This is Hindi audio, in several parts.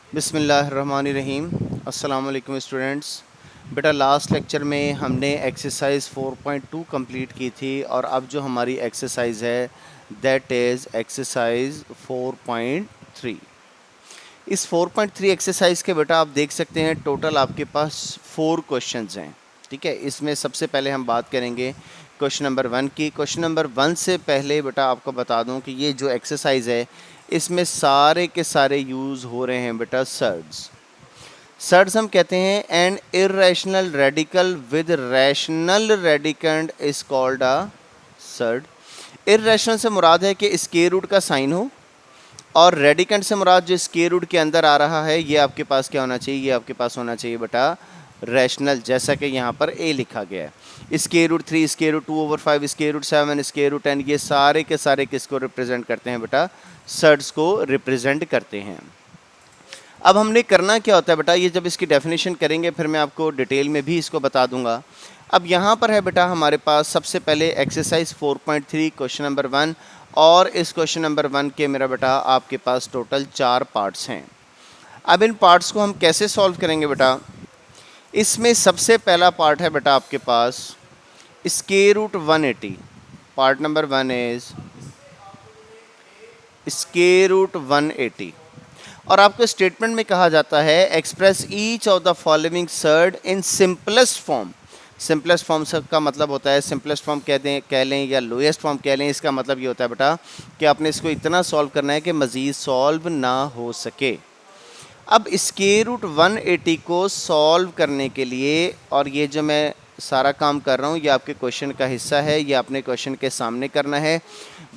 बिस्मिल्लाहिर्रहमानिर्रहीम। अस्सलाम वालेकुम स्टूडेंट्स। बेटा लास्ट लेक्चर में हमने एक्सरसाइज 4.2 कंप्लीट की थी और अब जो हमारी एक्सरसाइज है दैट इज़ एक्सरसाइज 4.3। इस 4.3 एक्सरसाइज के बेटा आप देख सकते हैं टोटल आपके पास 4 क्वेश्चंस हैं। ठीक है, इसमें सबसे पहले हम बात करेंगे क्वेश्चन नंबर 1 की। क्वेश्चन नंबर 1 से पहले बेटा आपको बता दूं कि ये जो एक्सरसाइज है इसमें सारे के सारे यूज़ हो रहे हैं बेटा सर्ड्स। सर्ड्स हम कहते हैं N irrational radical with rational radicand is called a surd. Irrational से मुराद है कि स्क्वायर रूट का साइन हो, और रेडिकेंड से मुराद जो स्क्वायर रूट के अंदर आ रहा है ये आपके पास क्या होना चाहिए, ये आपके पास होना चाहिए बेटा रैशनल, जैसा कि यहाँ पर ए लिखा गया है। Square root 3, square root 2/5, square root 7, square root 10, ये सारे के सारे किसको रिप्रेजेंट करते हैं बेटा, सर्ड्स को रिप्रेजेंट करते हैं। अब हमने करना क्या होता है बेटा, ये जब इसकी डेफिनेशन करेंगे फिर मैं आपको डिटेल में भी इसको बता दूंगा। अब यहाँ पर है बेटा हमारे पास सबसे पहले एक्सरसाइज 4.3 क्वेश्चन नंबर 1, और इस क्वेश्चन नंबर 1 के मेरा बेटा आपके पास टोटल 4 पार्ट्स हैं। अब इन पार्ट्स को हम कैसे सॉल्व करेंगे बेटा, इसमें सबसे पहला पार्ट है बेटा आपके पास square root 180। Part number 1 is square root 180, और आपको स्टेटमेंट में कहा जाता है express each of the following surd in simplest form. Simplest form का मतलब होता है, सिंपलेस्ट फॉर्म कह लें या लोएस्ट फॉर्म कह लें, इसका मतलब ये होता है बेटा कि आपने इसको इतना सॉल्व करना है कि मज़ीद सॉल्व ना हो सके। अब स्क्वायर रूट 180 को सॉल्व करने के लिए, और ये जो मैं सारा काम कर रहा हूँ ये आपके क्वेश्चन का हिस्सा है, ये आपने क्वेश्चन के सामने करना है।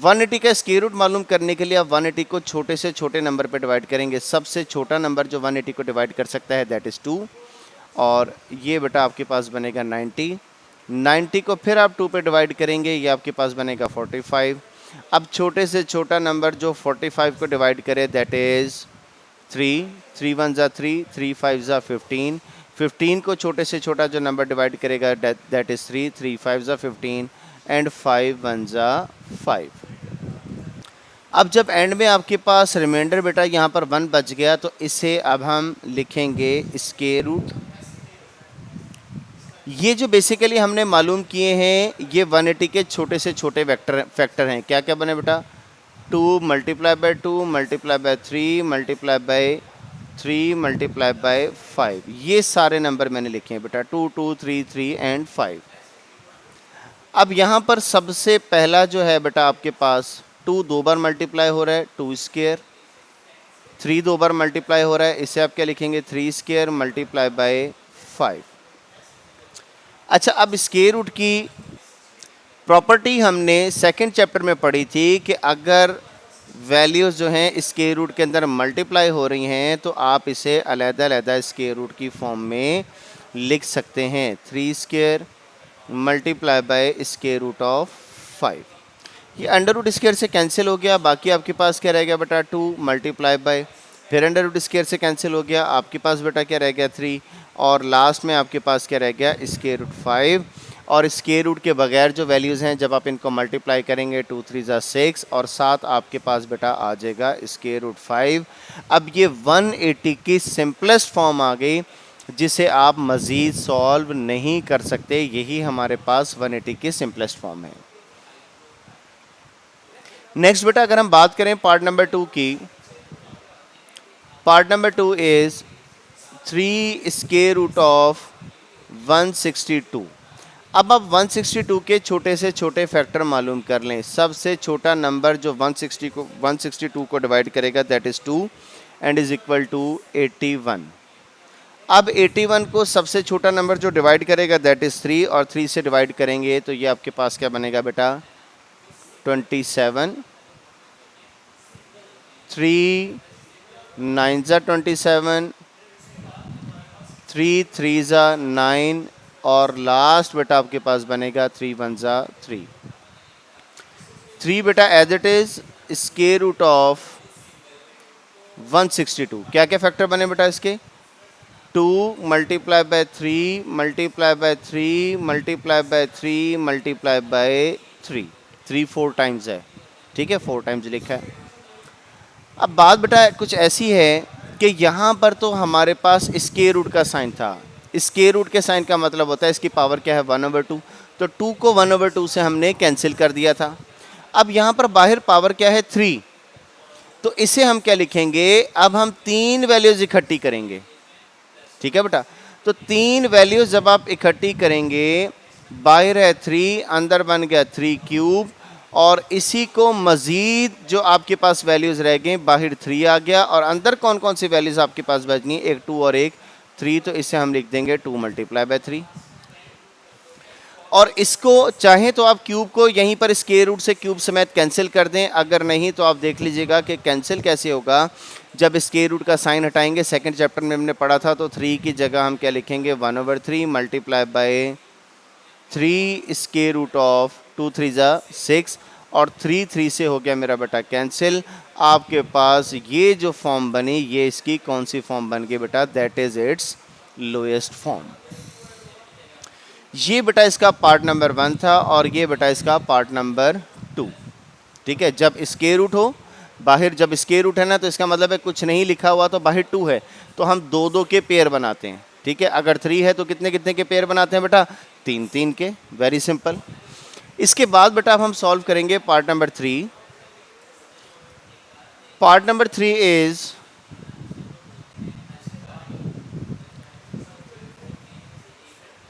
180 का स्क्वायर रूट मालूम करने के लिए आप 180 को छोटे से छोटे नंबर पे डिवाइड करेंगे। सबसे छोटा नंबर जो 180 को डिवाइड कर सकता है दैट इज़ 2, और ये बेटा आपके पास बनेगा 90। 90 को फिर आप 2 पे डिवाइड करेंगे, ये आपके पास बनेगा 45। अब छोटे से छोटा नंबर जो 45 को डिवाइड करे दैट इज़ 3, 3 1 ज़ा 3, 3 5 ज़ा 15। 15 को छोटे से छोटा जो नंबर डिवाइड करेगा दैट इज़ 3, 3 5 ज़ा 15 एंड 5 1 ज़ा 5। अब जब एंड में आपके पास रिमाइंडर बेटा यहाँ पर 1 बच गया तो इसे अब हम लिखेंगे स्क्वायर रूट। ये जो बेसिकली हमने मालूम किए हैं ये 180 के छोटे से छोटे फैक्टर हैं। क्या क्या बने बेटा, 2 multiply by 2 multiply by 3 multiply by 3 multiply bye 5, ये सारे नंबर मैंने लिखे हैं बेटा, 2 2 3 3 एंड 5। अब यहाँ पर सबसे पहला जो है बेटा आपके पास 2 2 बार मल्टीप्लाई हो रहा है 2 स्क्वायर, 3 2 बार मल्टीप्लाई हो रहा है, इसे आप क्या लिखेंगे 3 स्क्वायर मल्टीप्लाई बाय 5। अच्छा, अब स्क्वायर रूट की प्रॉपर्टी हमने सेकंड चैप्टर में पढ़ी थी कि अगर वैल्यूज़ जो हैं स्क्वायर रूट के अंदर मल्टीप्लाई हो रही हैं तो आप इसे अलग-अलग स्क्वायर रूट की फॉर्म में लिख सकते हैं। 3 square multiply by square root of 5, ये अंडर रूट स्क्वायर से कैंसिल हो गया, बाकी आपके पास क्या रह गया बेटा 2 मल्टीप्लाई बाय, फिर अंडर रूट स्क्वायर से कैंसिल हो गया, आपके पास बेटा क्या रह गया 3, और लास्ट में आपके पास क्या रह गया स्क्वायर रूट 5। और स्क्वायर रूट के बगैर जो वैल्यूज़ हैं जब आप इनको मल्टीप्लाई करेंगे 2 3 ज़ा 6 और 7 आपके पास बेटा आ जाएगा स्क्वायर रूट 5। अब ये 180 की सिंपलेस्ट फॉर्म आ गई जिसे आप मज़ीद सॉल्व नहीं कर सकते, यही हमारे पास 180 की सिंपलेस्ट फॉर्म है। नेक्स्ट बेटा अगर हम बात करें पार्ट नंबर 2 की, part number 2 is 3 square root of 162। अब आप 162 के छोटे से छोटे फैक्टर मालूम कर लें। सबसे छोटा नंबर जो 162 को डिवाइड करेगा that is 2 and is equal to 81। अब 81 को सबसे छोटा नंबर जो डिवाइड करेगा दैट इज़ 3, और 3 से डिवाइड करेंगे तो ये आपके पास क्या बनेगा बेटा 27। 3 9 ज़ा 27, 3 3 ज़ा 9, और लास्ट बेटा आपके पास बनेगा 3 1 ज़ा 3। 3 बेटा as it is square root of 162। क्या क्या फैक्टर बने बेटा इसके, 2 multiply by 3 multiply by 3 multiply by 3 multiply by 3, 3 4 times है, ठीक है 4 टाइम्स लिखा है। अब बात बेटा कुछ ऐसी है कि यहाँ पर तो हमारे पास स्क्वायर रूट का साइन था। स्क्वायर रूट के साइन का मतलब होता है इसकी पावर क्या है 1/2, तो 2 को 1/2 से हमने कैंसिल कर दिया था। अब यहाँ पर बाहर पावर क्या है 3, तो इसे हम क्या लिखेंगे, अब हम 3 वैल्यूज़ इकट्ठी करेंगे। ठीक है बेटा, तो 3 वैल्यूज़ जब आप इकट्ठी करेंगे, बाहर है 3, अंदर बन गया 3 क्यूब, और इसी को मज़ीद जो आपके पास वैल्यूज़ रह गई, बाहर 3 आ गया और अंदर कौन कौन सी वैल्यूज़ आपके पास बच गई, एक 2 और एक 3, तो इसे हम लिख देंगे 2 × 3। और इसको चाहें तो आप क्यूब को यहीं पर स्क्वायर रूट से क्यूब समेत कैंसिल कर दें, अगर नहीं तो आप देख लीजिएगा कि कैंसिल कैसे होगा। जब स्क्वायर रूट का साइन हटाएंगे, सेकंड चैप्टर में हमने पढ़ा था, तो 3 की जगह हम क्या लिखेंगे 1/3 multiply by 3 square root of 2 3 ज़ा 6, और 3 से हो गया मेरा बेटा कैंसिल। आपके पास ये जो फॉर्म बनी, ये इसकी कौन सी फॉर्म बन गई बेटा, that is it's lowest form. ये बेटा इसका पार्ट नंबर 1 था और ये बेटा इसका पार्ट नंबर 2। ठीक है, जब स्क्वायर रूट हो, बाहर जब स्क्वायर रूट है ना, तो इसका मतलब है कुछ नहीं लिखा हुआ तो बाहर 2 है, तो हम 2 के पेयर बनाते हैं। ठीक है, अगर 3 है तो कितने कितने के पेयर बनाते हैं बेटा, 3 के। Very simple. इसके बाद बेटा अब हम सॉल्व करेंगे part number 3। Part number 3 is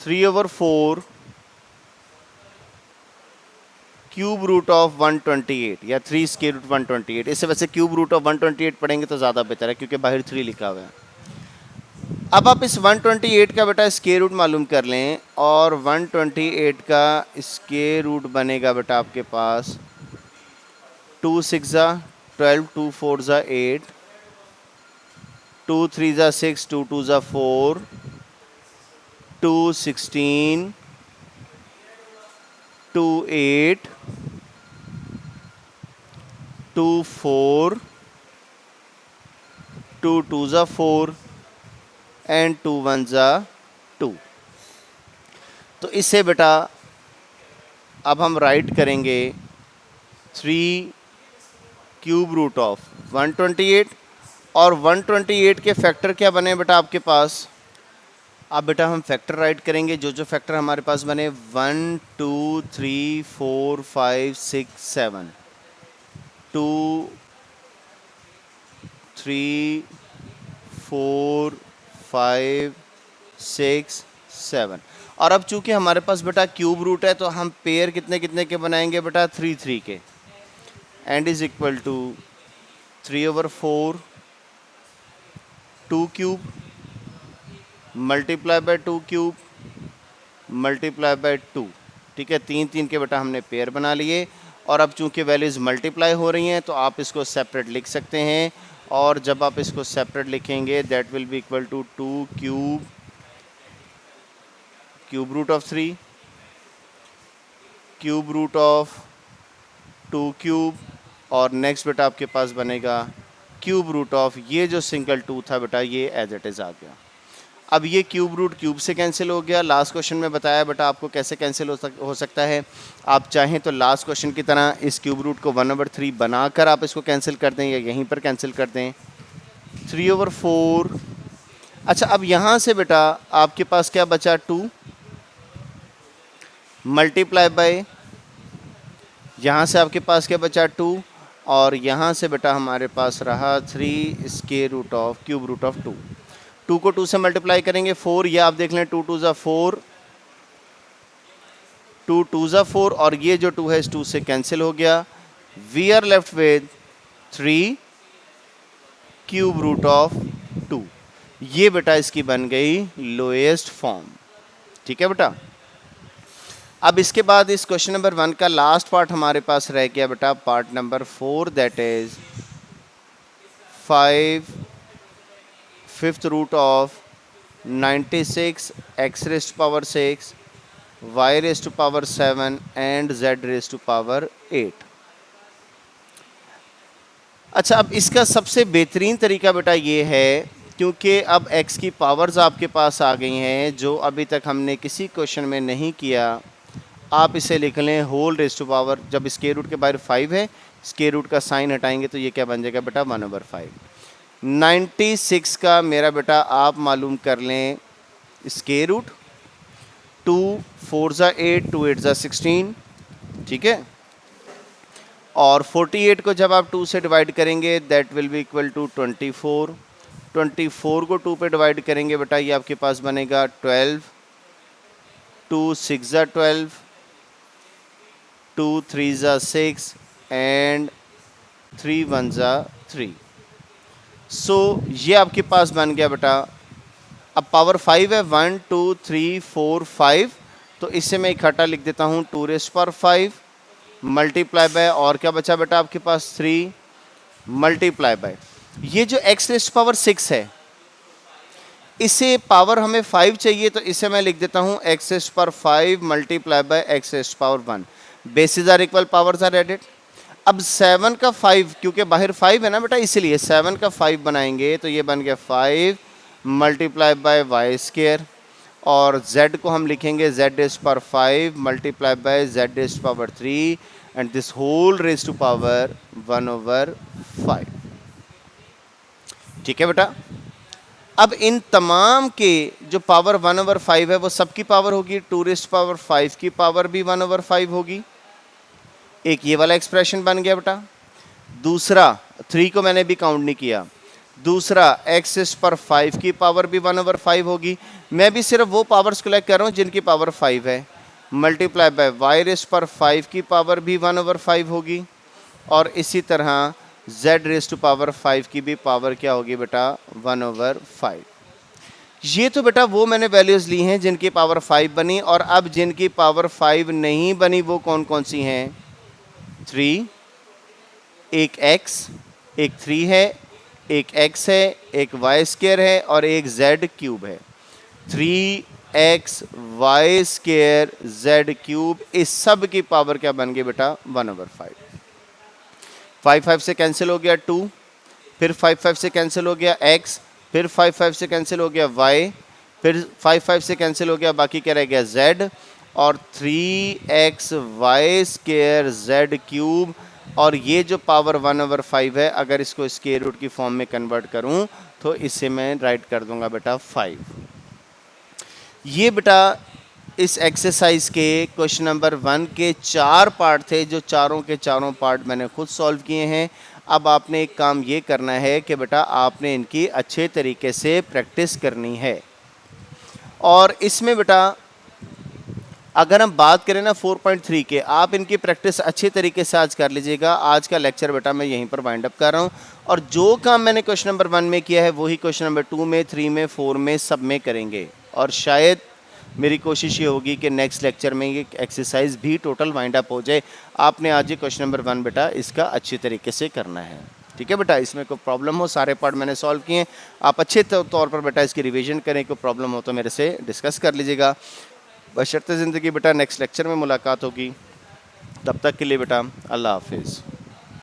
3/4 cube root of 128 या 3 स्क्वायर रूट 128। इससे वैसे क्यूब रूट ऑफ 128 पढ़ेंगे तो ज़्यादा बेहतर है, क्योंकि बाहर 3 लिखा हुआ है। अब आप इस 128 का बेटा स्क्वायर रूट मालूम कर लें, और 128 का स्क्वायर रूट बनेगा बेटा आपके पास 2 6 ज़ा 12, 2 4 ज़ा 8, 2 3 ज़ा 6, 2 2 ज़ा 4, 2 16, 2 8, 2 4, 2 2 ज़ा 4 एंड 2 1 ज़ा 2। तो इससे बेटा अब हम राइट करेंगे 3 क्यूब रूट ऑफ 128, और 128 के फैक्टर क्या बने बेटा आपके पास। अब बेटा हम फैक्टर राइट करेंगे, जो जो फैक्टर हमारे पास बने 1 2 3 4 5 6 7, 2 3 4 5 6 7। और अब चूंकि हमारे पास बेटा क्यूब रूट है, तो हम पेयर कितने कितने के बनाएंगे बेटा 3 3 के, and is equal to 3/4 2 cube multiply by 2 cube multiply by 2। ठीक है, 3 3 के बेटा हमने पेयर बना लिए, और अब चूंकि वैल्यूज़ मल्टीप्लाई हो रही हैं तो आप इसको सेपरेट लिख सकते हैं, और जब आप इसको सेपरेट लिखेंगे that will be equal to 2 cube root of 3 cube root of 2 cube, और नेक्स्ट बेटा आपके पास बनेगा क्यूब रूट ऑफ, ये जो सिंगल 2 था बेटा ये एज इट इज़ आ गया। अब ये क्यूब रूट क्यूब से कैंसिल हो गया। लास्ट क्वेश्चन में बताया बेटा आपको कैसे कैंसिल हो सकता है। आप चाहें तो लास्ट क्वेश्चन की तरह इस क्यूब रूट को 1/3 बनाकर आप इसको कैंसिल कर दें, या यहीं पर कैंसिल कर दें 3/4। अच्छा, अब यहाँ से बेटा आपके पास क्या बचा 2 मल्टीप्लाई बाय, यहाँ से आपके पास क्या बचा 2, और यहाँ से बेटा हमारे पास रहा 3 square root of cube root of 2। 2 को 2 से मल्टीप्लाई करेंगे 4, ये आप देख लें 2 2 ज़ा 4, 2 2 ज़ा 4, और ये जो 2 है इस 2 से कैंसिल हो गया। We are left with 3 cube root of 2। ये बेटा इसकी बन गई लोएस्ट फॉर्म। ठीक है बेटा, अब इसके बाद इस क्वेश्चन नंबर 1 का लास्ट पार्ट हमारे पास रह गया बेटा part number 4, that is 5/5 root of 96 x raise to power 6 y raise to power 7 and z raise to power 8। अच्छा, अब इसका सबसे बेहतरीन तरीका बेटा ये है, क्योंकि अब x की पावर्स आपके पास आ गई हैं जो अभी तक हमने किसी क्वेश्चन में नहीं किया। आप इसे लिख लें होल रेज़ टू पावर, जब स्क्वायर रूट के बाहर 5 है, स्क्वायर रूट का साइन हटाएंगे तो ये क्या बन जाएगा बेटा 1/5। 96 का मेरा बेटा आप मालूम कर लें स्क्वायर रूट, 2 4 ज़ा 8, 2 8 ज़ा 16, ठीक है। और 48 को जब आप 2 से डिवाइड करेंगे that will be equal to 24। 24 को 2 पे डिवाइड करेंगे बेटा ये आपके पास बनेगा 12, 2 6 ज़ा 12, 2 3 ज़ा 6 एंड 3 1 ज़ा 3। सो ये आपके पास बन गया बेटा। अब पावर 5 है, 1 2 3 4 5, तो इससे मैं इकट्ठा लिख देता हूँ 2 रेज़ पावर 5 मल्टीप्लाई बाय, और क्या बचा बेटा आपके पास 3 मल्टीप्लाई बाय ये जो x रेज़ पावर 6 है, इसे पावर हमें 5 चाहिए, तो इसे मैं लिख देता हूँ x raise power 5 multiply by x raise power 1। Bases are equal, powers are added. अब 7 का 5, क्योंकि बाहर 5 है ना बेटा, इसीलिए 7 का 5 बनाएंगे तो ये बन गया 5 मल्टीप्लाई बाय वाई स्क्वायर, और z को हम लिखेंगे z raise power 5 multiply by z raise power 3 and this whole raise to power 1/5। ठीक है बेटा। अब इन तमाम के जो पावर 1/5 है वो सबकी पावर होगी, 2 रेज़ पावर 5 की पावर भी 1/5 होगी। एक ये वाला एक्सप्रेशन बन गया बेटा। दूसरा 3 को मैंने भी काउंट नहीं किया। दूसरा x रेज़ पर 5 की पावर भी 1/5 होगी। मैं भी सिर्फ वो पावर्स कलेक्ट कर रहा हूँ जिनकी पावर 5 है। मल्टीप्लाई बाय y रेज़ पर 5 की पावर भी 1/5 होगी, और इसी तरह z रेज़ टू पावर 5 की भी पावर क्या होगी बेटा 1/5। ये तो बेटा वो मैंने वैल्यूज़ ली हैं जिनकी पावर 5 बनी, और अब जिनकी पावर 5 नहीं बनी वो कौन कौन सी हैं? 3, एक x, एक 3 है, एक x है, एक y स्क्वायर है और एक z क्यूब है। 3x y square z cube, इस सब की पावर क्या बन गई बेटा 1/5। 5 5 से कैंसिल हो गया 2, फिर 5 5 से कैंसिल हो गया x, फिर 5 5 से कैंसिल हो गया y, फिर 5 5 से कैंसिल हो गया, बाकी क्या रह गया z, और 3x y square z cube, और ये जो पावर 1/5 है अगर इसको स्क्वायर रूट की फॉर्म में कन्वर्ट करूं तो इसे मैं राइट कर दूंगा बेटा 5। ये बेटा इस एक्सरसाइज के क्वेश्चन नंबर 1 के 4 पार्ट थे, जो चारों के चारों पार्ट मैंने खुद सॉल्व किए हैं। अब आपने एक काम ये करना है कि बेटा आपने इनकी अच्छे तरीके से प्रैक्टिस करनी है। और इसमें बेटा अगर हम बात करें ना 4.3 के, आप इनकी प्रैक्टिस अच्छे तरीके से आज कर लीजिएगा। आज का लेक्चर बेटा मैं यहीं पर वाइंड अप कर रहा हूँ, और जो काम मैंने क्वेश्चन नंबर 1 में किया है वही क्वेश्चन नंबर 2 में, 3 में, 4 में, सब में करेंगे। और शायद मेरी कोशिश ये होगी कि नेक्स्ट लेक्चर में ये एक्सरसाइज भी टोटल वाइंड अप हो जाए। आपने आज ये क्वेश्चन नंबर 1 बेटा इसका अच्छे तरीके से करना है। ठीक है बेटा, इसमें कोई प्रॉब्लम हो, सारे पार्ट मैंने सॉल्व किए हैं, आप अच्छे तौर पर बेटा इसकी रिवीजन करें। कोई प्रॉब्लम हो तो मेरे से डिस्कस कर लीजिएगा। बशर्ते ज़िंदगी बेटा नेक्स्ट लेक्चर में मुलाकात होगी, तब तक के लिए बेटा अल्लाह हाफिज़।